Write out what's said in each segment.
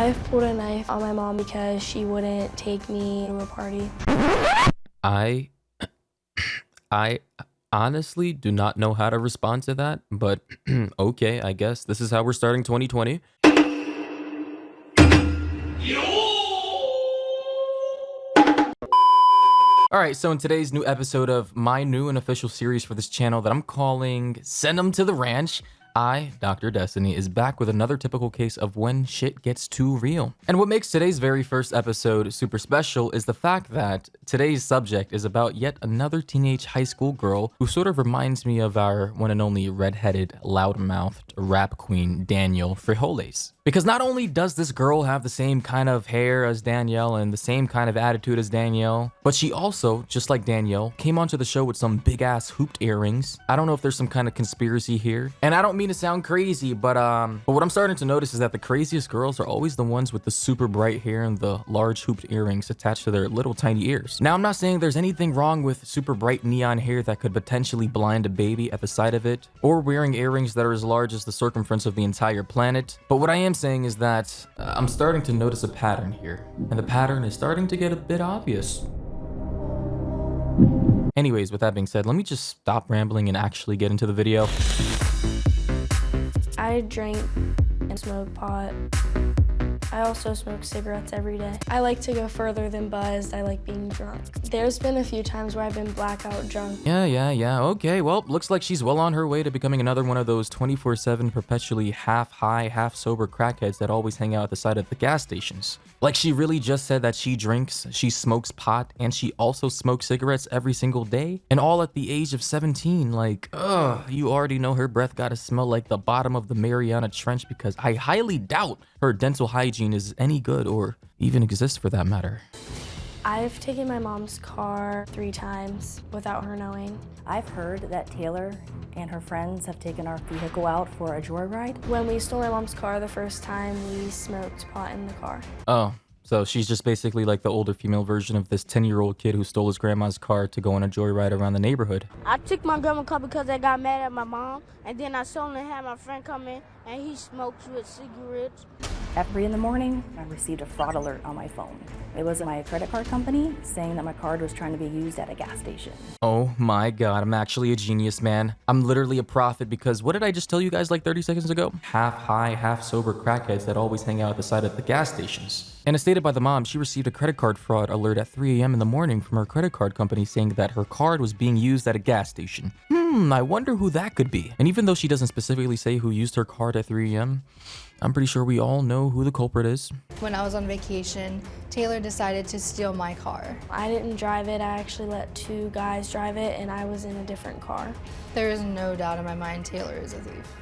I pulled a knife on my mom because she wouldn't take me to a party. I honestly do not know how to respond to that, but okay, I guess this is how we're starting 2020. All right, so in today's new episode of my new and official series for this channel that I'm calling Send 'em to the Ranch, I, Dr. Destiny, is back with another typical case of when shit gets too real. And what makes today's very first episode super special is the fact that today's subject is about yet another teenage high school girl who sort of reminds me of our one and only redheaded, loudmouthed rap queen, Danielle Bregoli. Because not only does this girl have the same kind of hair as Danielle and the same kind of attitude as Danielle, but she also, just like Danielle, came onto the show with some big-ass hooped earrings. I don't know if there's some kind of conspiracy here. And I don't mean to sound crazy, but what I'm starting to notice is that the craziest girls are always the ones with the super bright hair and the large hooped earrings attached to their little tiny ears. Now, I'm not saying there's anything wrong with super bright neon hair that could potentially blind a baby at the sight of it, or wearing earrings that are as large as the circumference of the entire planet, but what I am saying is that I'm starting to notice a pattern here, and the pattern is starting to get a bit obvious. Anyways, with that being said, let me just stop rambling and actually get into the video. I drink and smoke pot. I also smoke cigarettes every day. I like to go further than buzzed. I like being drunk. There's been a few times where I've been blackout drunk. Yeah. Okay, well, looks like she's well on her way to becoming another one of those 24/7 perpetually half high, half sober crackheads that always hang out at the side of the gas stations. Like, she really just said that she drinks, she smokes pot, and she also smokes cigarettes every single day, and all at the age of 17. Like, you already know her breath gotta smell like the bottom of the Mariana Trench, because I highly doubt her dental hygiene is any good, or even exists for that matter. I've taken my mom's car 3 times without her knowing. I've heard that Taylor and her friends have taken our vehicle out for a joyride. When we stole my mom's car the first time, we smoked pot in the car. Oh, so she's just basically like the older female version of this 10-year-old kid who stole his grandma's car to go on a joyride around the neighborhood. I took my grandma's car because I got mad at my mom, and then I suddenly had my friend come in, and he smokes with cigarettes. At 3 in the morning, I received a fraud alert on my phone. It was my credit card company saying that my card was trying to be used at a gas station. Oh my god, I'm actually a genius, man. I'm literally a prophet, because what did I just tell you guys like 30 seconds ago? Half high, half sober crackheads that always hang out at the side of the gas stations. And as stated by the mom, she received a credit card fraud alert at 3 a.m. in the morning from her credit card company saying that her card was being used at a gas station. I wonder who that could be. And even though she doesn't specifically say who used her card at 3 a.m., I'm pretty sure we all know who the culprit is. When I was on vacation, Taylor decided to steal my car. I didn't drive it. I actually let 2 guys drive it, and I was in a different car. There is no doubt in my mind Taylor is a thief.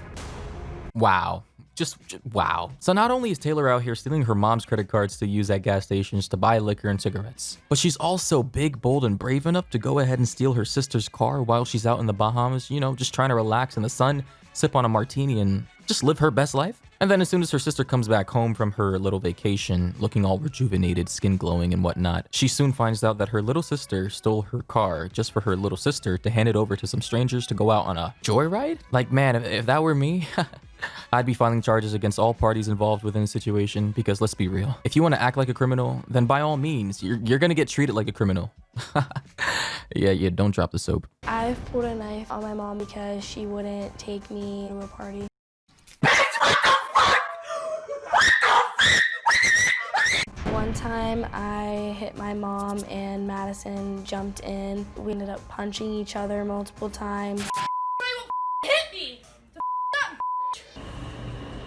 Wow. Just wow. So not only is Taylor out here stealing her mom's credit cards to use at gas stations to buy liquor and cigarettes, but she's also big, bold, and brave enough to go ahead and steal her sister's car while she's out in the Bahamas, you know, just trying to relax in the sun, sip on a martini, and just live her best life. And then as soon as her sister comes back home from her little vacation, looking all rejuvenated, skin glowing and whatnot, she soon finds out that her little sister stole her car just for her little sister to hand it over to some strangers to go out on a joyride? Like, man, if that were me, I'd be filing charges against all parties involved within the situation, because let's be real. If you want to act like a criminal, then by all means, you're gonna get treated like a criminal. Yeah, don't drop the soap. I pulled a knife on my mom because she wouldn't take me to a party. One time I hit my mom and Madison jumped in. We ended up punching each other multiple times. Hit me!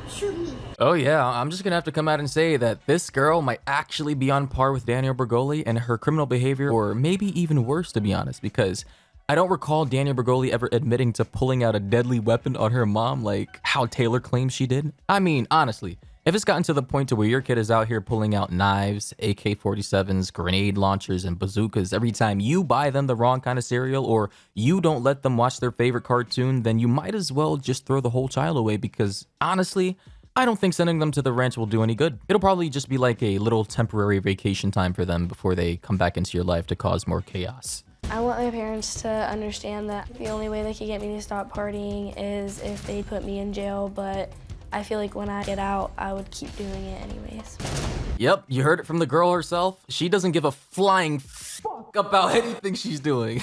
Shoot me. Oh yeah, I'm just gonna have to come out and say that this girl might actually be on par with Danielle Bregoli and her criminal behavior, or maybe even worse, to be honest, because I don't recall Danielle Bregoli ever admitting to pulling out a deadly weapon on her mom like how Taylor claims she did. I mean, honestly, if it's gotten to the point to where your kid is out here pulling out knives, AK-47s, grenade launchers, and bazookas every time you buy them the wrong kind of cereal, or you don't let them watch their favorite cartoon, then you might as well just throw the whole child away, because honestly, I don't think sending them to the ranch will do any good. It'll probably just be like a little temporary vacation time for them before they come back into your life to cause more chaos. I want my parents to understand that the only way they can get me to stop partying is if they put me in jail, but I feel like when I get out, I would keep doing it anyways. Yep, you heard it from the girl herself. She doesn't give a flying fuck about anything she's doing.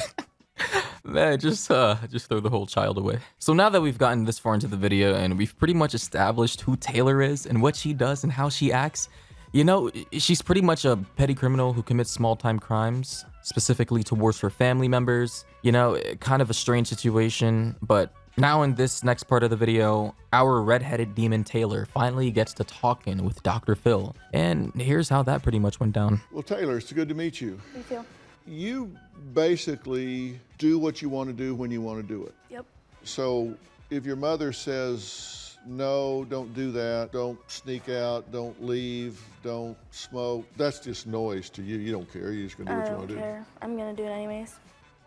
Man, just throw the whole child away. So now that we've gotten this far into the video and we've pretty much established who Taylor is and what she does and how she acts, you know, she's pretty much a petty criminal who commits small-time crimes, specifically towards her family members. You know, kind of a strange situation, but now in this next part of the video, our redheaded demon Taylor finally gets to talking with Dr. Phil. And here's how that pretty much went down. Well, Taylor, it's good to meet you. Me too. You basically do what you want to do when you want to do it. Yep. So if your mother says, no, don't do that, don't sneak out, don't leave, don't smoke, that's just noise to you. You don't care. You're just going to do what you want to do. I don't care. I'm going to do it anyways.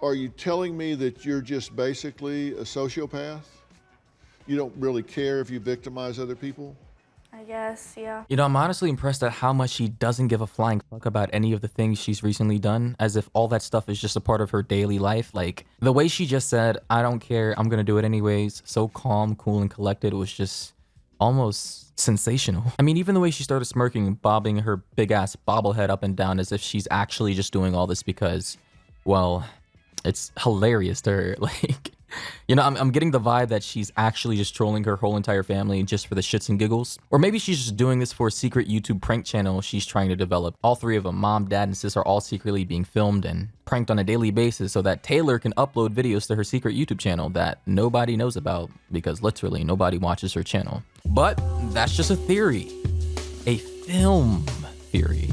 Are you telling me that you're just basically a sociopath? You don't really care if you victimize other people? I guess, yeah. You know, I'm honestly impressed at how much she doesn't give a flying fuck about any of the things she's recently done, as if all that stuff is just a part of her daily life. Like, the way she just said, I don't care, I'm gonna do it anyways, so calm, cool, and collected, was just almost sensational. I mean, even the way she started smirking, bobbing her big-ass bobblehead up and down as if she's actually just doing all this because, well, it's hilarious to her. Like, you know, I'm getting the vibe that she's actually just trolling her whole entire family just for the shits and giggles. Or maybe she's just doing this for a secret YouTube prank channel she's trying to develop. All three of them, mom, dad, and sis, are all secretly being filmed and pranked on a daily basis so that Taylor can upload videos to her secret YouTube channel that nobody knows about because literally nobody watches her channel. But that's just a theory. A film theory.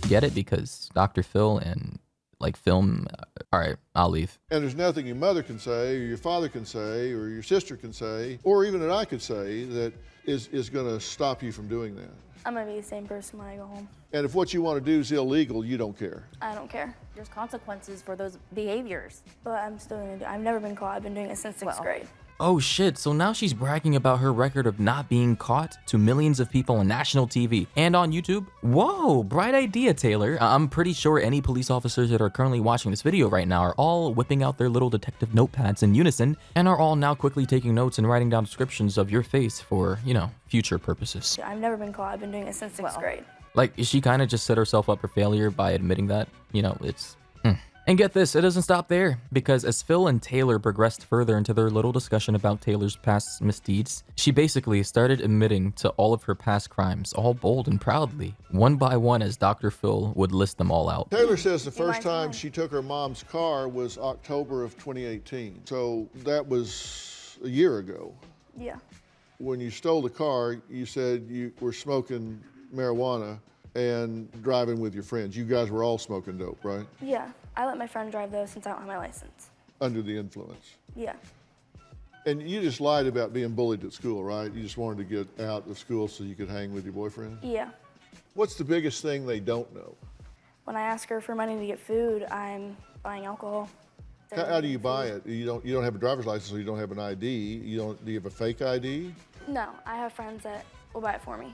Get it? Because Dr. Phil and like film. All right, I'll leave. And there's nothing your mother can say, or your father can say, or your sister can say, or even that I could say that is going to stop you from doing that. I'm going to be the same person when I go home. And if what you want to do is illegal, you don't care. I don't care. There's consequences for those behaviors. But I'm still going to do it. I've never been caught. I've been doing it since sixth grade. Oh shit, so now she's bragging about her record of not being caught to millions of people on national TV and on YouTube? Whoa, bright idea, Taylor. I'm pretty sure any police officers that are currently watching this video right now are all whipping out their little detective notepads in unison and are all now quickly taking notes and writing down descriptions of your face for, you know, future purposes. I've never been caught. I've been doing it since sixth grade. Like, she kind of just set herself up for failure by admitting that, you know, it's... And get this, it doesn't stop there, because as Phil and Taylor progressed further into their little discussion about Taylor's past misdeeds, she basically started admitting to all of her past crimes, all bold and proudly, one by one as Dr. Phil would list them all out. Taylor says the first time she took her mom's car was October of 2018. So that was a year ago. Yeah. When you stole the car, you said you were smoking marijuana and driving with your friends. You guys were all smoking dope, right? Yeah. I let my friend drive though since I don't have my license. Under the influence. Yeah. And you just lied about being bullied at school, right? You just wanted to get out of school so you could hang with your boyfriend? Yeah. What's the biggest thing they don't know? When I ask her for money to get food, I'm buying alcohol. How do you buy it? You don't have a driver's license, so you don't have an ID. Do you have a fake ID? No, I have friends that will buy it for me.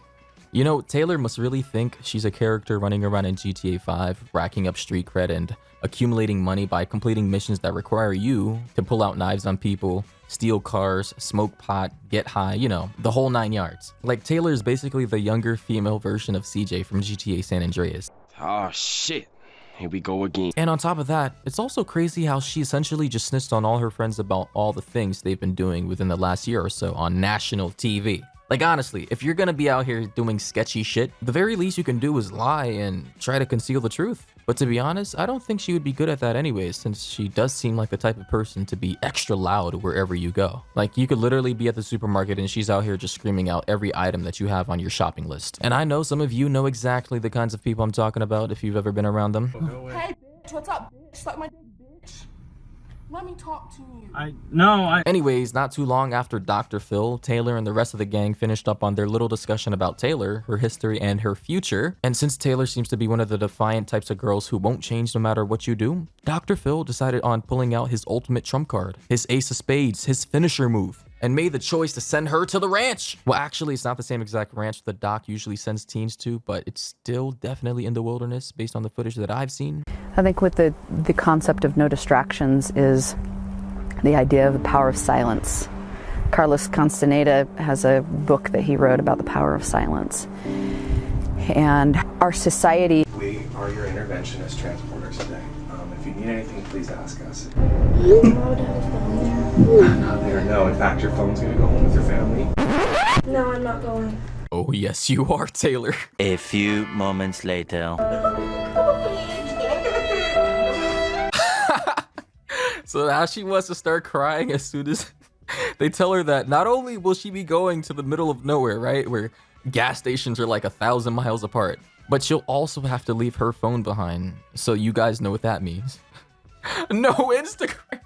You know, Taylor must really think she's a character running around in GTA 5, racking up street cred and accumulating money by completing missions that require you to pull out knives on people, steal cars, smoke pot, get high, you know, the whole 9 yards. Like, Taylor is basically the younger female version of CJ from GTA San Andreas. Oh shit, here we go again. And on top of that, it's also crazy how she essentially just snitched on all her friends about all the things they've been doing within the last year or so on national TV. Like, honestly, if you're gonna be out here doing sketchy shit, the very least you can do is lie and try to conceal the truth. But to be honest, I don't think she would be good at that anyways, since she does seem like the type of person to be extra loud wherever you go. Like, you could literally be at the supermarket and she's out here just screaming out every item that you have on your shopping list. And I know some of you know exactly the kinds of people I'm talking about if you've ever been around them. Hey, bitch, what's up, bitch? Suck my dick, bitch. Let me talk to you. Anyways, not too long after Dr. Phil, Taylor and the rest of the gang finished up on their little discussion about Taylor, her history, and her future, and since Taylor seems to be one of the defiant types of girls who won't change no matter what you do, Dr. Phil decided on pulling out his ultimate trump card, his ace of spades, his finisher move, and made the choice to send her to the ranch. Well, actually, it's not the same exact ranch the doc usually sends teens to, but it's still definitely in the wilderness based on the footage that I've seen. I think with the concept of no distractions is the idea of the power of silence, Carlos Castaneda has a book that he wrote about the power of silence. And our society... We are your interventionist transporters today. If you need anything, please ask us. Not there, no. In fact, your phone's gonna go home with your family. No, I'm not going. Oh, yes, you are, Taylor. A few moments later. So now she wants to start crying as soon as they tell her that not only will she be going to the middle of nowhere, right, where gas stations are like 1,000 miles apart, but she'll also have to leave her phone behind. So you guys know what that means. No Instagram.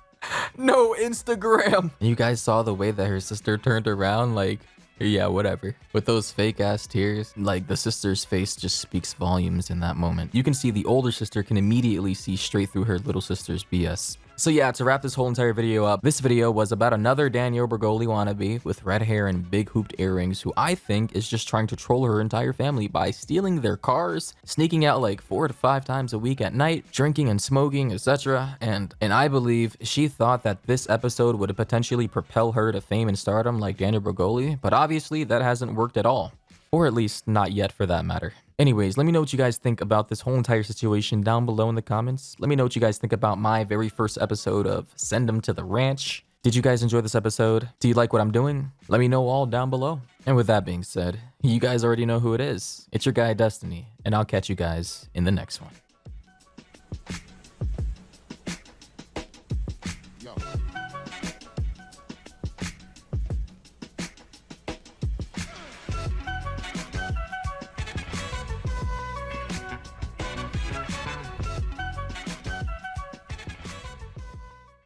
No Instagram. You guys saw the way that her sister turned around, like, yeah, whatever. With those fake ass tears, like the sister's face just speaks volumes in that moment. You can see the older sister can immediately see straight through her little sister's BS. So yeah, to wrap this whole entire video up, this video was about another Danielle Bregoli wannabe with red hair and big hooped earrings who I think is just trying to troll her entire family by stealing their cars, sneaking out like 4 to 5 times a week at night, drinking and smoking, etc. And I believe she thought that this episode would potentially propel her to fame and stardom like Danielle Bregoli, but obviously that hasn't worked at all. Or at least not yet for that matter. Anyways, let me know what you guys think about this whole entire situation down below in the comments. Let me know what you guys think about my very first episode of Send 'Em to the Ranch. Did you guys enjoy this episode? Do you like what I'm doing? Let me know all down below. And with that being said, you guys already know who it is. It's your guy Destiny, and I'll catch you guys in the next one.